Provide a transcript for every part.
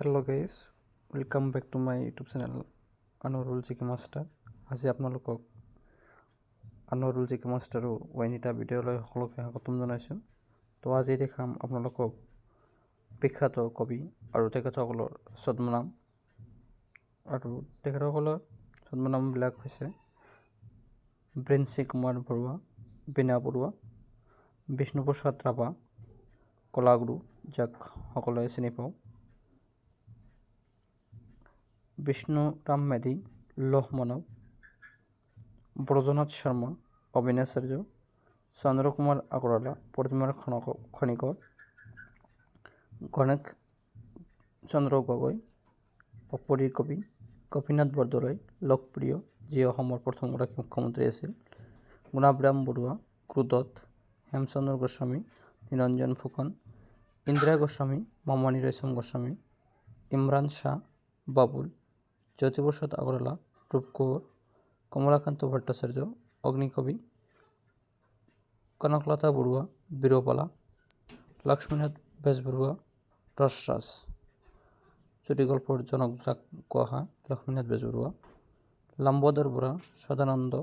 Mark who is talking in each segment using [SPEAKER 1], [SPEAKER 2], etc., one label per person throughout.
[SPEAKER 1] Hello' guys, welcome back to my YouTube channel Anowarul GK master. আজি আপোনালোকক আনোৱাৰুল জিকে মাষ্টাৰো ৱাইনিটা ভিডিঅ'লৈ সকলোকে স্বাগতম জনাইছোঁ। তো আজি দেখাম আপোনালোকক বিখ্যাত কবি আৰু তেখেতসকলৰ ছদ্মনাম। আৰু তেখেতসকলৰ ছদ্মনামবিলাক হৈছে ব্ৰিঞ্চি কুমাৰ বৰুৱা, বীণা বৰুৱা, বিষ্ণুপ্ৰসাদ ৰাভা, কলাগুৰু, যাক সকলোৱে চিনি পাওঁ, বিষ্ণুৰাম মেধি, লৌহ মানৱ, ব্ৰজনাথ শৰ্মা, অবিনাচাৰ্য, চন্দ্ৰকুমাৰ আগৰৱালা, প্ৰতিমাৰ খনিকৰ, গণেশ চন্দ্ৰ গগৈ, পপৰীৰ কবি, গোপীনাথ বৰদলৈ, লোকপ্ৰিয়, যি অসমৰ প্ৰথমগৰাকী মুখ্যমন্ত্ৰী আছিল, গুণাব্ৰাম বৰুৱা, গুৰুদত্ত, হেমচন্দ্ৰ গোস্বামী, নিৰঞ্জন ফুকন, ইন্দিৰা গোস্বামী, মামণি ৰয়ছম গোস্বামী, ইমৰান শ্বাহ, বাবুল, জ্যোতিপ্ৰসাদ আগৰৱালা, ৰূপ কোঁৱৰ, কমলাকান্ত ভট্টাচাৰ্য, অগ্নিকবি, কনকলতা বৰুৱা, বীৰবালা, লক্ষ্মীনাথ বেজবৰুৱা, ৰসৰাজ, চুটিগল্পৰ জনক যাক কোৱা হয় লক্ষ্মীনাথ বেজবৰুৱা, লম্বোদৰ বৰা, সদানন্দ,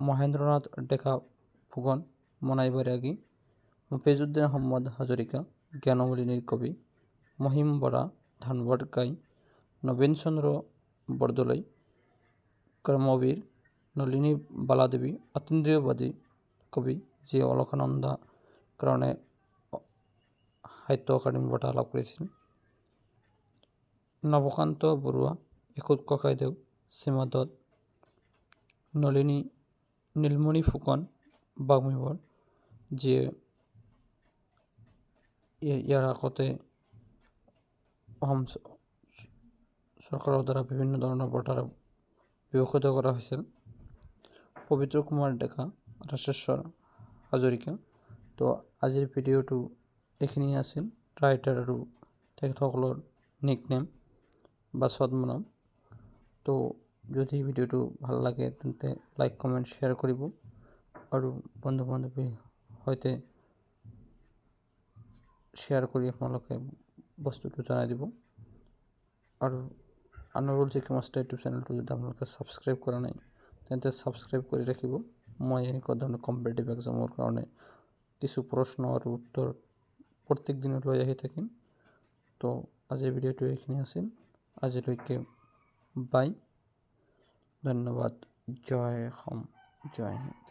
[SPEAKER 1] মহেন্দ্ৰনাথ ডেকা ফুকন, মনাই বৈৰাগী, মুফিজুদ্দিন আহমদ হাজৰিকা, জ্ঞানমলিনীৰ কবি, মহিম বৰা, ধানৱৰ গাই, নবীন চন্দ্ৰ বৰদলৈ, কৰ্মবীৰ, নলিনী বালাদেৱী, অতীন্দ্ৰিয়বাদী কবি, যিয়ে অলকানন্দা কাৰণে সাহিত্য একাডেমী বঁটা লাভ কৰিছিল, নৱকান্ত বৰুৱা, ইষুত ককাইদেউ, সীমাদত্ত, নীলমণি ফুকন, বাগ্মীবৰ, যিয়ে ইয়াৰ আগতে অসম চৰকাৰৰ দ্বাৰা বিভিন্ন ধৰণৰ বঁটাৰ বিভূষিত কৰা হৈছিল, পবিত্ৰ কুমাৰ ডেকা, ৰাজেশ্বৰ হাজৰিকা। তো আজিৰ ভিডিঅ'টো এইখিনিয়ে আছিল, ৰাইটাৰ আৰু তেখেতসকলৰ নিকনেম বা ছদ্মনাম। তো যদি ভিডিঅ'টো ভাল লাগে তেন্তে লাইক কমেণ্ট শ্বেয়াৰ কৰিব আৰু বন্ধু বান্ধৱীৰ সৈতে শ্বেয়াৰ কৰি আপোনালোকে বস্তুটো জনাই দিব। আৰু আনোৱাৰুল জিকে মাষ্টাৰ ইউটিউব চেনেলটো যদি আপোনালোকে ছাবস্ক্ৰাইব কৰা নাই তেন্তে ছাবস্ক্ৰাইব কৰি ৰাখিব। মই এনেকুৱা ধৰণৰ কম্পিটিটিভ এক্সামৰ কাৰণে কিছু প্ৰশ্ন আৰু উত্তৰ প্ৰত্যেক দিনে লৈ আহি থাকিম। তো আজিৰ ভিডিঅ'টো এইখিনি আছিল। আজিলৈকে বাই, ধন্যবাদ, জয় অসম, জয় হিন্দ।